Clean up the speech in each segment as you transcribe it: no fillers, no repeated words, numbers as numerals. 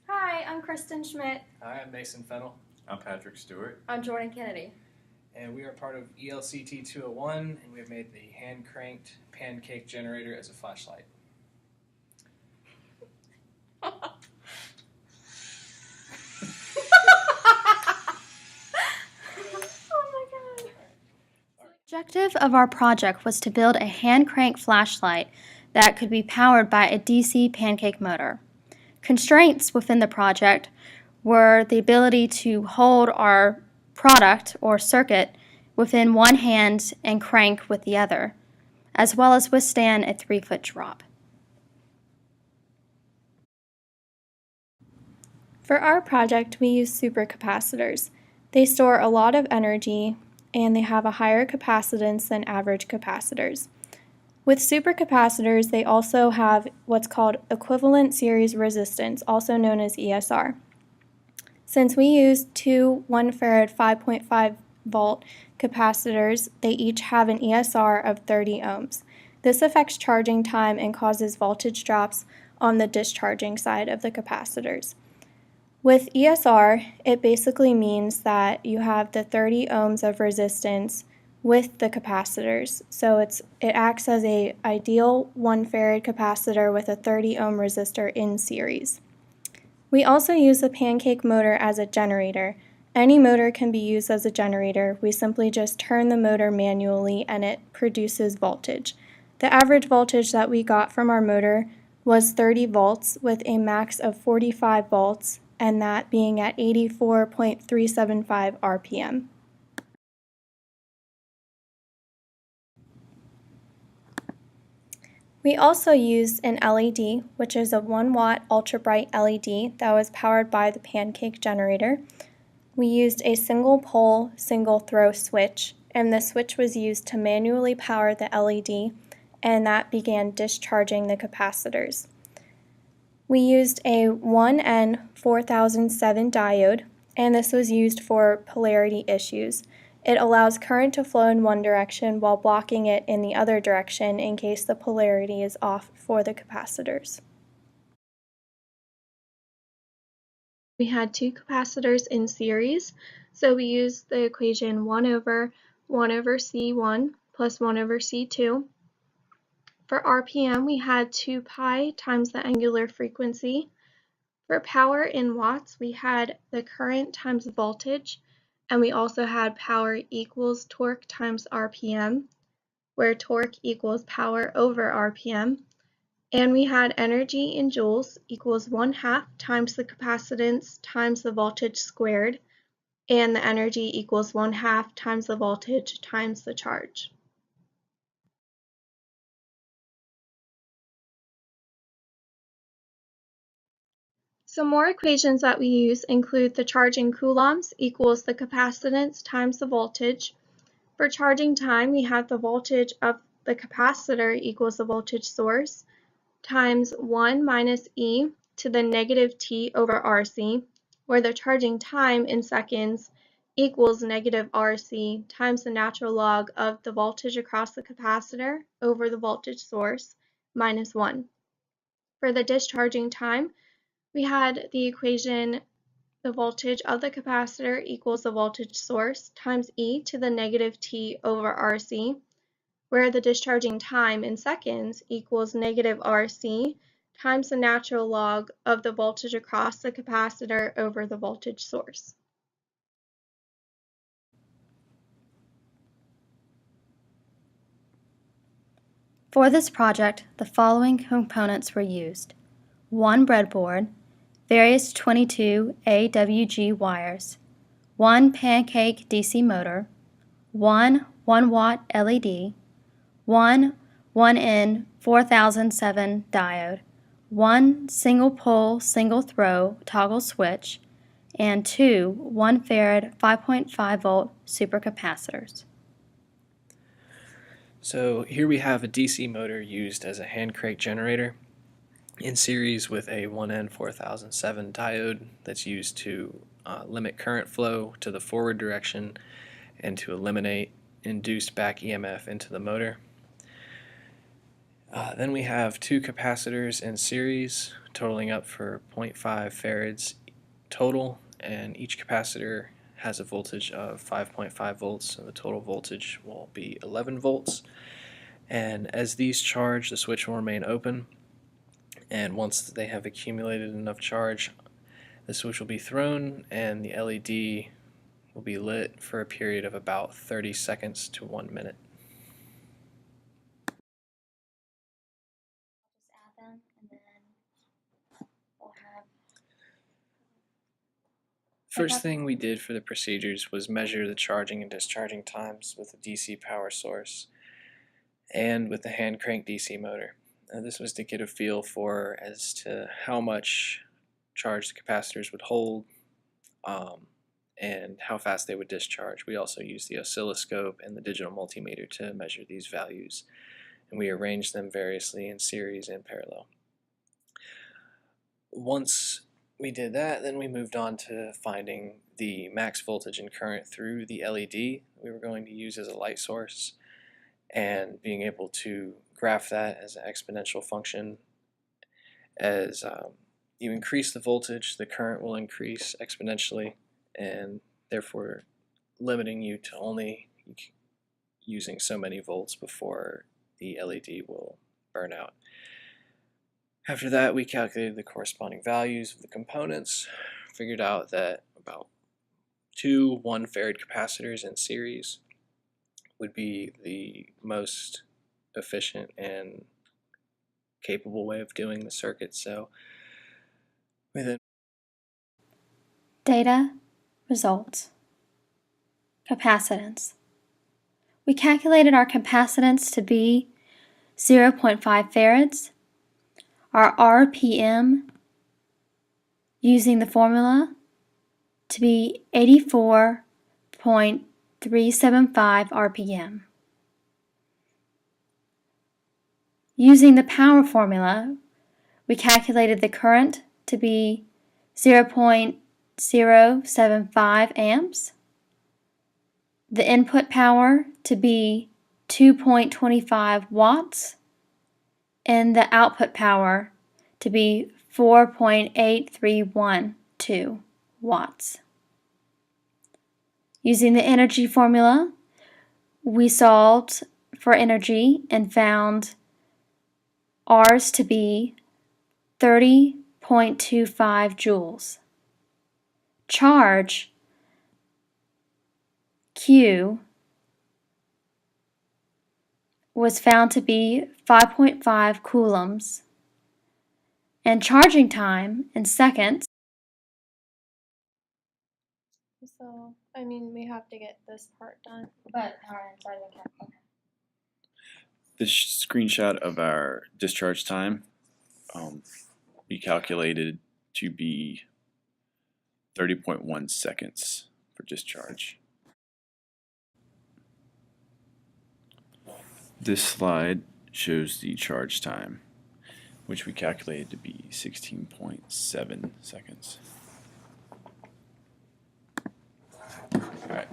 Hi, I'm Kristen Schmidt. Hi, I'm Mason Fennell. I'm Patrick Stewart. I'm Jordan Kennedy. And we are part of ELCT201, and we have made the hand-cranked Pancake generator as a flashlight. Oh my god. The objective of our project was to build a hand-crank flashlight that could be powered by a DC Pancake motor. Constraints within the project were the ability to hold our product or circuit within one hand and crank with the other, as well as withstand a 3-foot drop. For our project, we use supercapacitors. They store a lot of energy and they have a higher capacitance than average capacitors. With supercapacitors, they also have what's called equivalent series resistance, also known as ESR. Since we use two 1 farad 5.5 volt capacitors, they each have an ESR of 30 ohms. This affects charging time and causes voltage drops on the discharging side of the capacitors. With ESR, it basically means that you have the 30 ohms of resistance with the capacitors. So it acts as an ideal 1 farad capacitor with a 30 ohm resistor in series. We also use the Pancake motor as a generator. Any motor can be used as a generator. We simply just turn the motor manually and it produces voltage. The average voltage that we got from our motor was 30 volts with a max of 45 volts, and that being at 84.375 RPM. We also used an LED, which is a 1 watt ultra bright LED that was powered by the Pancake generator. We used a single pole, single throw switch, and the switch was used to manually power the LED, and that began discharging the capacitors. We used a 1N4007 diode, and this was used for polarity issues. It allows current to flow in one direction while blocking it in the other direction in case the polarity is off for the capacitors. We had two capacitors in series, so we used the equation 1 over C1 plus 1 over C2. For RPM, we had 2 pi times the angular frequency. For power in watts, we had the current times voltage, and we also had power equals torque times RPM, where torque equals power over RPM. And we had energy in joules equals 1/2 times the capacitance times the voltage squared, and the energy equals 1/2 times the voltage times the charge. Some more equations that we use include the charge in coulombs equals the capacitance times the voltage. For charging time, we have the voltage of the capacitor equals the voltage source times 1 minus e to the negative t over RC, where the charging time in seconds equals negative RC times the natural log of the voltage across the capacitor over the voltage source minus 1. For the discharging time, we had the equation the voltage of the capacitor equals the voltage source times e to the negative t over RC, where the discharging time in seconds equals negative RC times the natural log of the voltage across the capacitor over the voltage source. For this project, the following components were used: one breadboard, various 22 AWG wires, one Pancake DC motor, one 1 watt LED, one 1N4007 diode, one single pole, single throw toggle switch, and two 1 farad 5.5 volt supercapacitors. So here we have a DC motor used as a hand crank generator in series with a 1N4007 diode that's used to limit current flow to the forward direction and to eliminate induced back EMF into the motor. Then we have two capacitors in series, totaling up for 0.5 farads total, and each capacitor has a voltage of 5.5 volts, so the total voltage will be 11 volts. And as these charge, the switch will remain open, and once they have accumulated enough charge, the switch will be thrown and the LED will be lit for a period of about 30 seconds to 1 minute. Just add them and then we'll have. First thing we did for the procedures was measure the charging and discharging times with a DC power source and with the hand crank DC motor. This was to get a feel for as to how much charge the capacitors would hold and how fast they would discharge. We also used the oscilloscope and the digital multimeter to measure these values, and we arranged them variously in series and parallel. Once we did that, then we moved on to finding the max voltage and current through the LED we were going to use as a light source, and being able to graph that as an exponential function. As you increase the voltage, the current will increase exponentially, and therefore limiting you to only using so many volts before the LED will burn out. After that, we calculated the corresponding values of the components, figured out that about two 1 farad capacitors in series would be the most efficient and capable way of doing the circuit. So we then Data, results, capacitance. We calculated our capacitance to be 0.5 farads, our RPM using the formula to be 84.375 RPM. Using the power formula, we calculated the current to be 0.075 amps, the input power to be 2.25 watts, and the output power to be 4.8312 watts. Using the energy formula, we solved for energy and found R's to be 30.25 joules. Charge, Q, was found to be 5.5 coulombs, and charging time in seconds. So, we have to get this part done. But our inside of the cap. Okay. This screenshot of our discharge time we calculated to be 30.1 seconds for discharge. This slide shows the charge time, which we calculated to be 16.7 seconds. All right.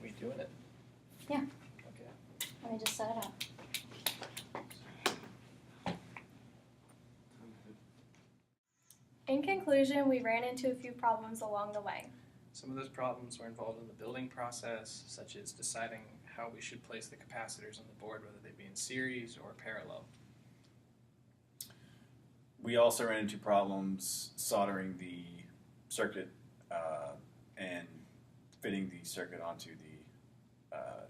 we doing it. Yeah. Okay. Let me just set it up. In conclusion, we ran into a few problems along the way. Some of those problems were involved in the building process, such as deciding how we should place the capacitors on the board, whether they be in series or parallel. We also ran into problems soldering the circuit and fitting the circuit onto the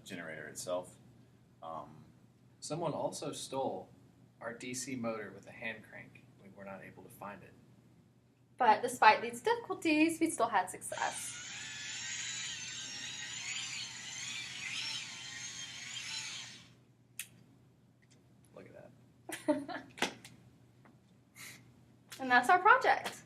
generator itself. Someone also stole our DC motor with a hand crank. We were not able to find it. But despite these difficulties, we still had success. Look at that. And that's our project.